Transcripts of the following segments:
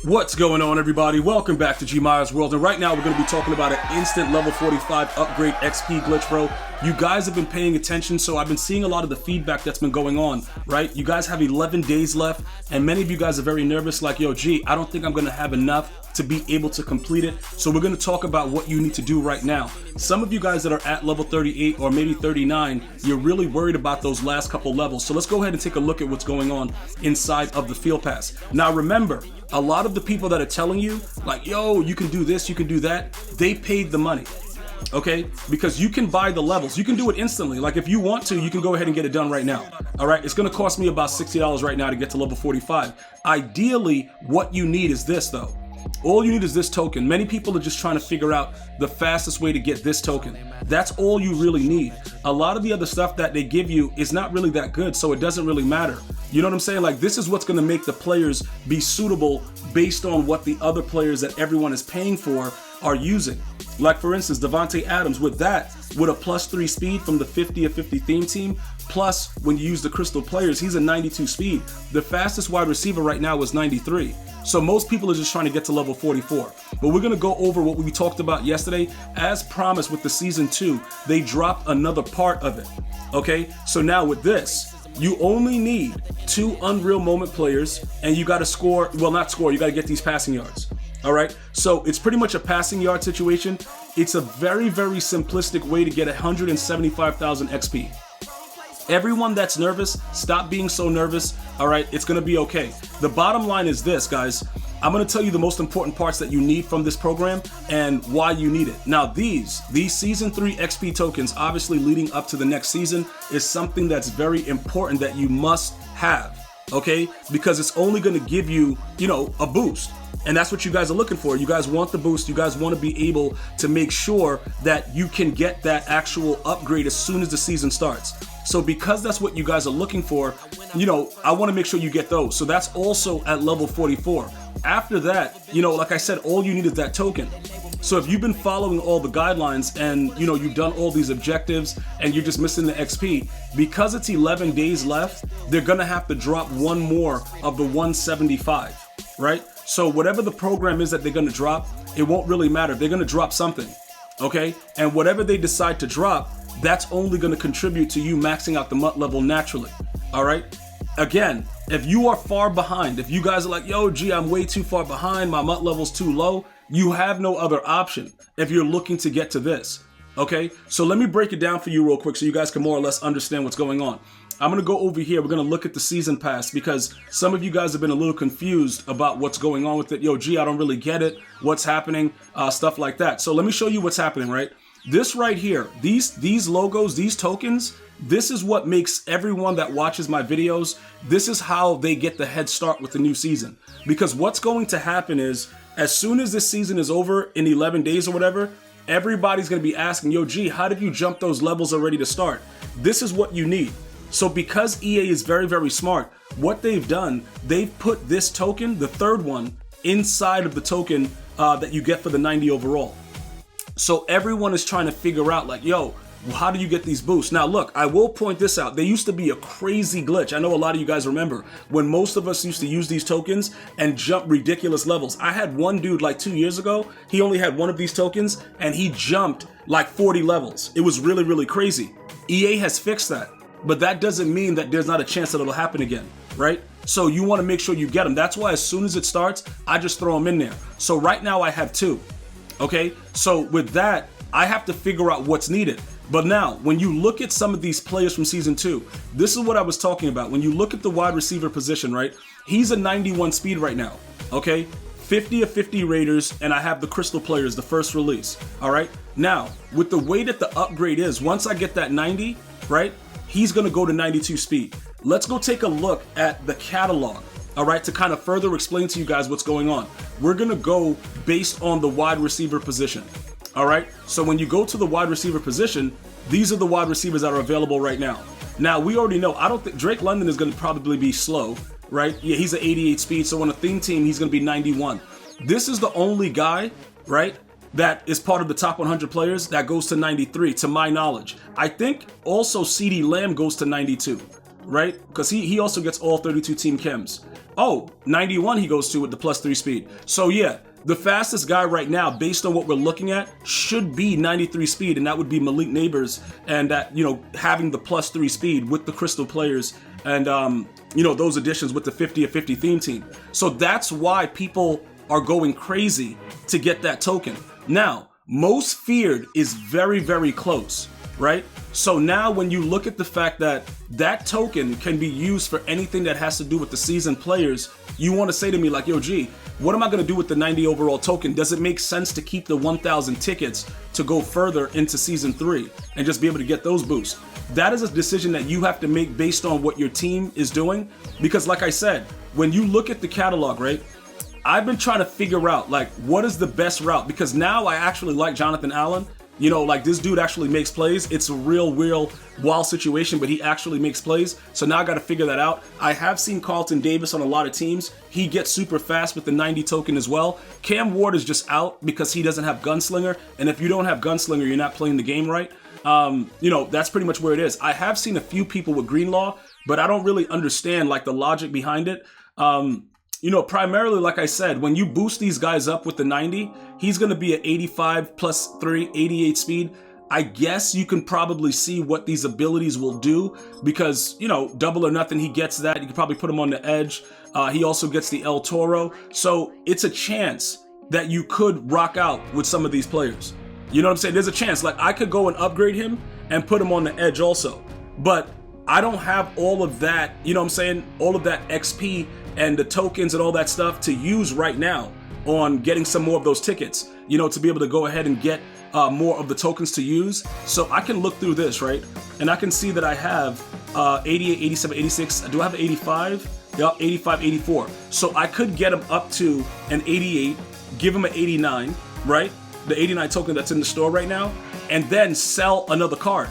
What's going on, everybody? Welcome back to GmiasWorld, and right now we're going to be talking about an instant level 45 upgrade XP glitch, bro. You guys have been paying attention, so I've been seeing a lot of the feedback that's been going on, right? You guys have 11 days left, and many of you guys are very nervous, like, yo, G, I don't think I'm going to have enough to be able to complete it. So we're going to talk about what you need to do right now. Some of you guys that are at level 38 or maybe 39, you're really worried about those last couple levels. So let's go ahead and take a look at what's going on inside of the field pass. Now remember, a lot of the people that are telling you, like, yo, you can do this, you can do that, they paid the money. Okay, because you can buy the levels. You can do it instantly. Like, if you want to, you can go ahead and get it done right now. All right, it's going to cost me about $60 right now to get to level 45. Ideally, what you need is this, though. All you need is this token. Many people are just trying to figure out the fastest way to get this token. That's all you really need. A lot of the other stuff that they give you is not really that good, so it doesn't really matter. You know what I'm saying? Like, this is what's going to make the players be suitable based on what the other players that everyone is paying for are using. Like, for instance, Devontae Adams, with that, with a +3 speed from the 50 of 50 theme team, plus when you use the crystal players, he's a 92 speed. The fastest wide receiver right now is 93. So most people are just trying to get to level 44. But we're going to go over what we talked about yesterday. As promised with the season 2, they dropped another part of it. Okay, so now with this, you only need 2 Unreal Moment players, and you got to score, well, not score, you got to get these passing yards. All right, so it's pretty much a passing yard situation. It's a very, very simplistic way to get 175,000 XP. Everyone that's nervous, stop being so nervous. All right, it's gonna be okay. The bottom line is this, guys. I'm gonna tell you the most important parts that you need from this program and why you need it. Now, these season 3 XP tokens, obviously leading up to the next season, is something that's very important that you must have, okay? Because it's only gonna give you, a boost. And that's what you guys are looking for. You guys want the boost. You guys want to be able to make sure that you can get that actual upgrade as soon as the season starts. So because that's what you guys are looking for, I want to make sure you get those. So that's also at level 44. After that, like I said, all you need is that token. So if you've been following all the guidelines and, you've done all these objectives and you're just missing the XP, because it's 11 days left, they're going to have to drop one more of the 175, right? So whatever the program is that they're going to drop, it won't really matter. They're going to drop something, okay? And whatever they decide to drop, that's only going to contribute to you maxing out the MUT level naturally, all right? Again, if you are far behind, if you guys are like, yo, G, I'm way too far behind, my MUT level's too low, you have no other option if you're looking to get to this, okay? So let me break it down for you real quick so you guys can more or less understand what's going on. I'm going to go over here. We're going to look at the season pass because some of you guys have been a little confused about what's going on with it. Yo, G, I don't really get it. What's happening? Stuff like that. So let me show you what's happening, right? This right here, these logos, these tokens, this is what makes everyone that watches my videos, this is how they get the head start with the new season. Because what's going to happen is, as soon as this season is over in 11 days or whatever, everybody's going to be asking, yo, G, how did you jump those levels already to start? This is what you need. So because EA is very, very smart, what they've done, they've put this token, the third one, inside of the token that you get for the 90 overall. So everyone is trying to figure out, like, yo, how do you get these boosts? Now, look, I will point this out. There used to be a crazy glitch. I know a lot of you guys remember when most of us used to use these tokens and jump ridiculous levels. I had one dude like 2 years ago. He only had one of these tokens and he jumped like 40 levels. It was really, really crazy. EA has fixed that. But that doesn't mean that there's not a chance that it'll happen again, right? So you want to make sure you get them. That's why as soon as it starts, I just throw them in there. So right now I have 2, okay? So with that, I have to figure out what's needed. But now, when you look at some of these players from season 2, this is what I was talking about. When you look at the wide receiver position, right? He's a 91 speed right now, okay? 50 of 50 Raiders, and I have the crystal players, the first release, all right? Now, with the way that the upgrade is, once I get that 90, right? He's going to go to 92 speed. Let's go take a look at the catalog, all right, to kind of further explain to you guys what's going on. We're going to go based on the wide receiver position, all right? So when you go to the wide receiver position, these are the wide receivers that are available right now. Now, we already know, I don't think Drake London is going to probably be slow, right? Yeah, he's an 88 speed, so on a theme team, he's going to be 91. This is the only guy, right, that is part of the top 100 players that goes to 93, to my knowledge. I think also CeeDee Lamb goes to 92, right? Because he also gets all 32 team chems. Oh, 91 he goes to with the +3 speed. So yeah, the fastest guy right now, based on what we're looking at, should be 93 speed, and that would be Malik Neighbors, and that, you know, having the +3 speed with the crystal players, and you know, those additions with the 50 of 50 theme team. So that's why people are going crazy to get that token. Now, most feared is very, very close, right? So now when you look at the fact that that token can be used for anything that has to do with the seasoned players, you want to say to me like, yo, G, what am I going to do with the 90 overall token? Does it make sense to keep the 1,000 tickets to go further into season 3 and just be able to get those boosts? That is a decision that you have to make based on what your team is doing. Because like I said, when you look at the catalog, right, I've been trying to figure out like what is the best route, because now I actually like Jonathan Allen. You know, like this dude actually makes plays. It's a real wild situation, but he actually makes plays. So now I got to figure that out. I have seen Carlton Davis on a lot of teams. He gets super fast with the 90 token as well. Cam Ward is just out because he doesn't have Gunslinger. And if you don't have Gunslinger, you're not playing the game right. You know, that's pretty much where it is. I have seen a few people with Greenlaw, but I don't really understand like the logic behind it. You know, primarily, like I said, when you boost these guys up with the 90, he's going to be at 85 +3, 88 speed. I guess you can probably see what these abilities will do because, you know, double or nothing, he gets that. You can probably put him on the edge. He also gets the El Toro. So it's a chance that you could rock out with some of these players. You know what I'm saying? There's a chance. Like I could go and upgrade him and put him on the edge also. But I don't have all of that, you know what I'm saying? All of that XP and the tokens and all that stuff to use right now on getting some more of those tickets, you know, to be able to go ahead and get more of the tokens to use. So I can look through this, right? And I can see that I have 88, 87, 86. Do I have 85? Yep, 85, 84. So I could get him up to an 88, give him an 89, right? The 89 token that's in the store right now, and then sell another card.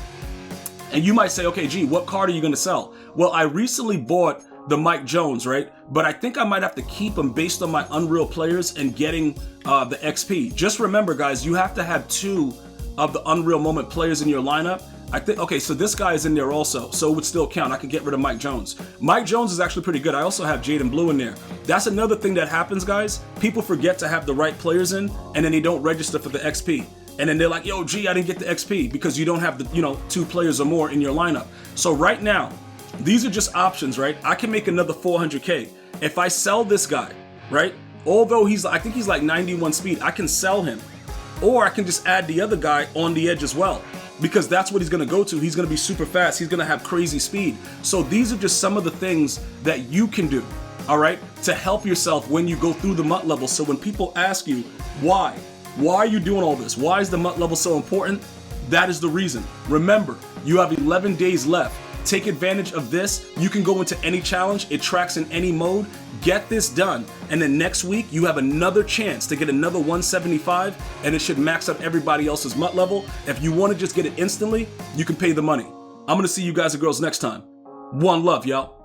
And you might say, okay, G, what card are you going to sell? Well, I recently bought the Mike Jones, right? But I think I might have to keep him based on my Unreal players and getting the XP. Just remember, guys, you have to have 2 of the Unreal Moment players in your lineup. I think, okay, so this guy is in there also, so it would still count. I could get rid of Mike Jones. Mike Jones is actually pretty good. I also have Jaden Blue in there. That's another thing that happens, guys. People forget to have the right players in, and then they don't register for the XP. And then they're like, yo, G, I didn't get the XP because you don't have the, you know, 2 players or more in your lineup. So right now, these are just options, right? I can make another 400K. If I sell this guy, right? Although I think he's like 91 speed, I can sell him. Or I can just add the other guy on the edge as well, because that's what he's going to go to. He's going to be super fast. He's going to have crazy speed. So these are just some of the things that you can do, all right, to help yourself when you go through the MUT level. So when people ask you, why are you doing all this? Why is the MUT level so important? That is the reason. Remember, you have 11 days left. Take advantage of this. You can go into any challenge. It tracks in any mode. Get this done. And then next week, you have another chance to get another 175, and it should max out everybody else's MUT level. If you want to just get it instantly, you can pay the money. I'm going to see you guys and girls next time. One love, y'all.